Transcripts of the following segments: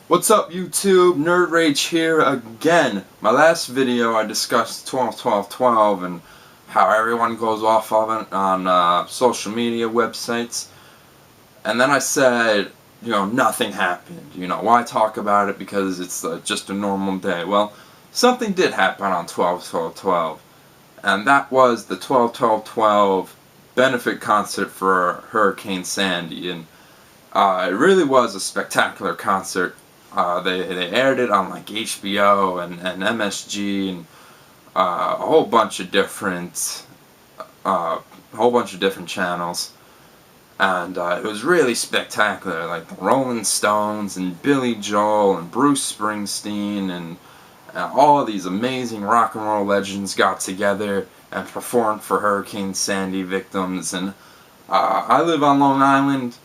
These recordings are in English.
What's up YouTube? Nerd Rage here again. My last video I discussed 12-12-12 and how everyone goes off of it on social media websites. And then I said, nothing happened. Why talk about it because it's just a normal day. Well, something did happen on 12-12-12. And that was the 12-12-12 benefit concert for Hurricane Sandy. And it really was a spectacular concert. They aired it on like HBO and MSG and a whole bunch of different channels, and it was really spectacular. Like the Rolling Stones and Billy Joel and Bruce Springsteen and all of these amazing rock and roll legends got together and performed for Hurricane Sandy victims. And I live on Long Island.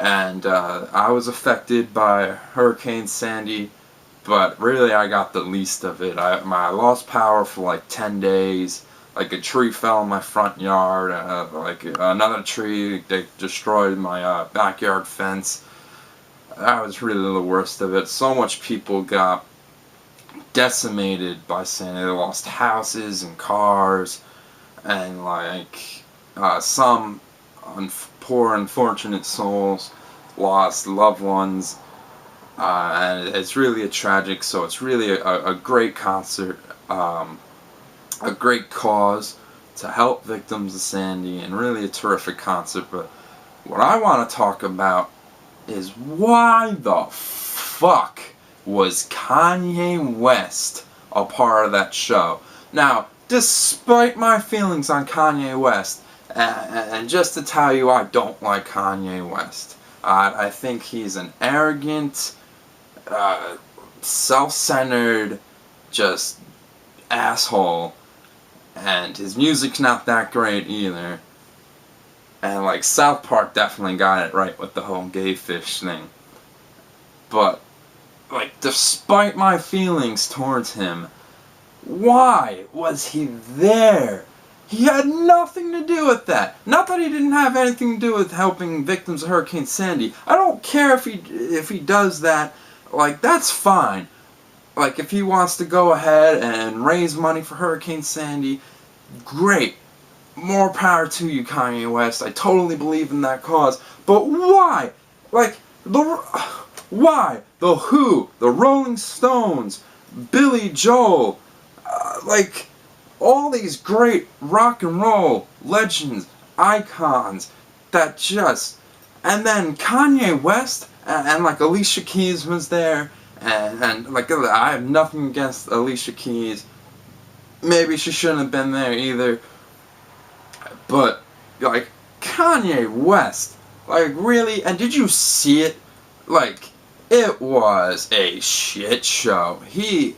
And I was affected by Hurricane Sandy, but really I got the least of it. I lost power for like 10 days. Like a tree fell in my front yard, like another tree, they destroyed my backyard fence. That was really the worst of it. So much people got decimated by Sandy. They lost houses and cars, and like some poor unfortunate souls lost loved ones, and it's really a tragic. So it's really a great concert, a great cause to help victims of Sandy, and really a terrific concert. But what I want to talk about is why the fuck was Kanye West a part of that show? Now, despite my feelings on Kanye West, and just to tell you, I don't like Kanye West. I think he's an arrogant, self-centered, just asshole. And his music's not that great either. And like South Park definitely got it right with the whole gay fish thing. But like, despite my feelings towards him, why was he there? He had nothing to do with that. Not that he didn't have anything to do with helping victims of Hurricane Sandy. I don't care if he does that. Like, that's fine. Like, if he wants to go ahead and raise money for Hurricane Sandy, great. More power to you, Kanye West. I totally believe in that cause. But why? Like, why? The Who, the Rolling Stones, Billy Joel, like, all these great rock and roll legends, icons, that just... And then Kanye West, and like Alicia Keys was there, and like, I have nothing against Alicia Keys. Maybe she shouldn't have been there either. But, like, Kanye West, like, really? And did you see it? Like, it was a shit show. He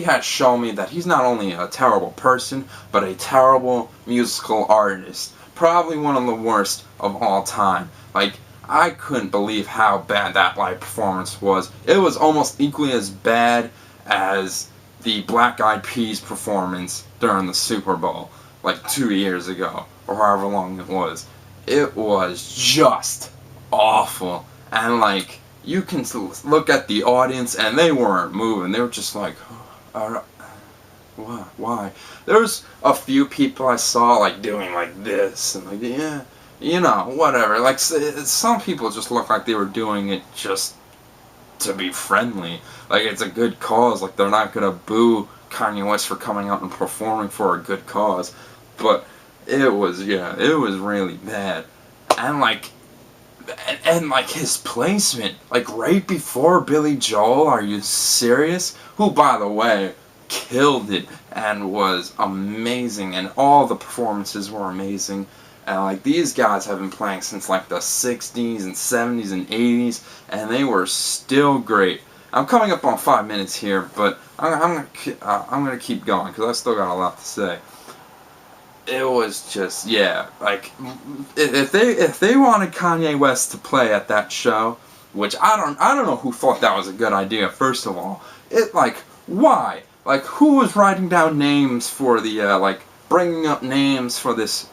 has shown me that he's not only a terrible person, but a terrible musical artist. Probably one of the worst of all time. Like, I couldn't believe how bad that live performance was. It was almost equally as bad as the Black Eyed Peas performance during the Super Bowl, like 2 years ago, or however long it was. It was just awful. And like, you can look at the audience and they weren't moving. They were just like, why? There was a few people I saw like doing like this and like, yeah, whatever. Like, some people just looked like they were doing it just to be friendly. Like, it's a good cause. Like, they're not gonna boo Kanye West for coming out and performing for a good cause. But it was really bad. And like, and like his placement, like right before Billy Joel, are you serious? Who, by the way, killed it and was amazing, and all the performances were amazing. And like, these guys have been playing since like the 60s and 70s and 80s, and they were still great. I'm coming up on 5 minutes here, but I'm gonna keep going because I still got a lot to say. It was just, yeah, like, if they wanted Kanye West to play at that show, which I don't know who thought that was a good idea. First of all, why? Like, who was writing down names for the like, bringing up names for this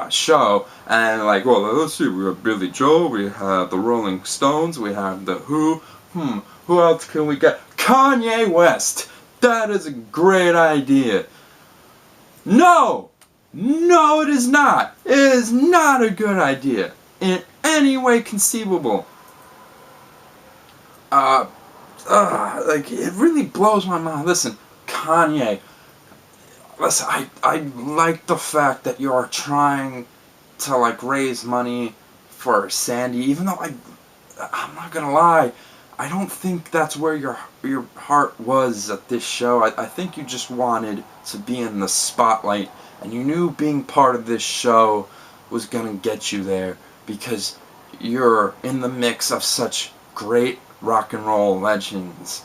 show? And like, well, let's see, we have Billy Joel, we have the Rolling Stones, we have the Who, Who else can we get? Kanye West! That is a great idea. No! No, it is not. It is not a good idea. In any way conceivable. Like, it really blows my mind. Listen, Kanye. Listen, I like the fact that you are trying to, like, raise money for Sandy, even though I'm not gonna lie, I don't think that's where your heart was at this show. I think you just wanted to be in the spotlight, and you knew being part of this show was gonna get you there because you're in the mix of such great rock and roll legends.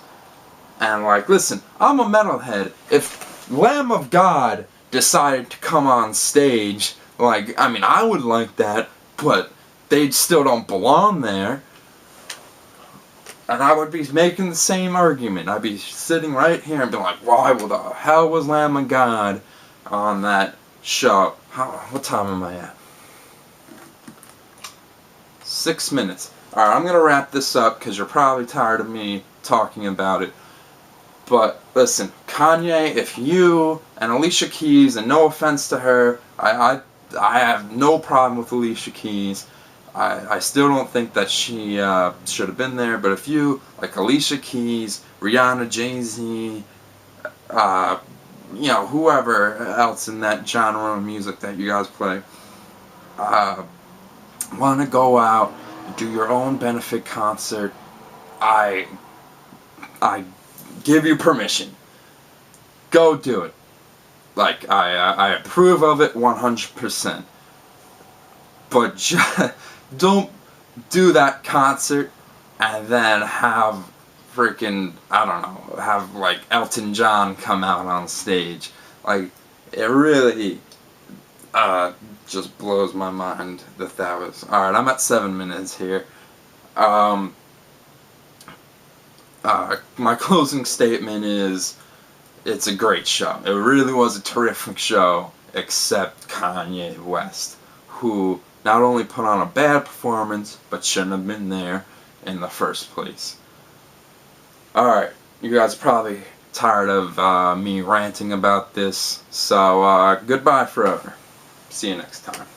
And like, listen, I'm a metalhead. If Lamb of God decided to come on stage, like, I mean, I would like that, but they still don't belong there. And I would be making the same argument. I'd be sitting right here and be like, why the hell was Lamb of God on that show? What time am I at? 6 minutes. Alright, I'm going to wrap this up because you're probably tired of me talking about it. But listen, Kanye, if you and Alicia Keys, and no offense to her, I have no problem with Alicia Keys. I still don't think that she should have been there, but if you, like Alicia Keys, Rihanna, Jay-Z, whoever else in that genre of music that you guys play, want to go out and do your own benefit concert, I give you permission. Go do it. Like, I approve of it 100%. But just don't do that concert and then have freaking, I don't know, have like Elton John come out on stage. Like, it really just blows my mind that was. Alright, I'm at 7 minutes here. My closing statement is, it's a great show. It really was a terrific show, except Kanye West, who not only put on a bad performance, but shouldn't have been there in the first place. Alright, you guys are probably tired of me ranting about this, so goodbye forever. See you next time.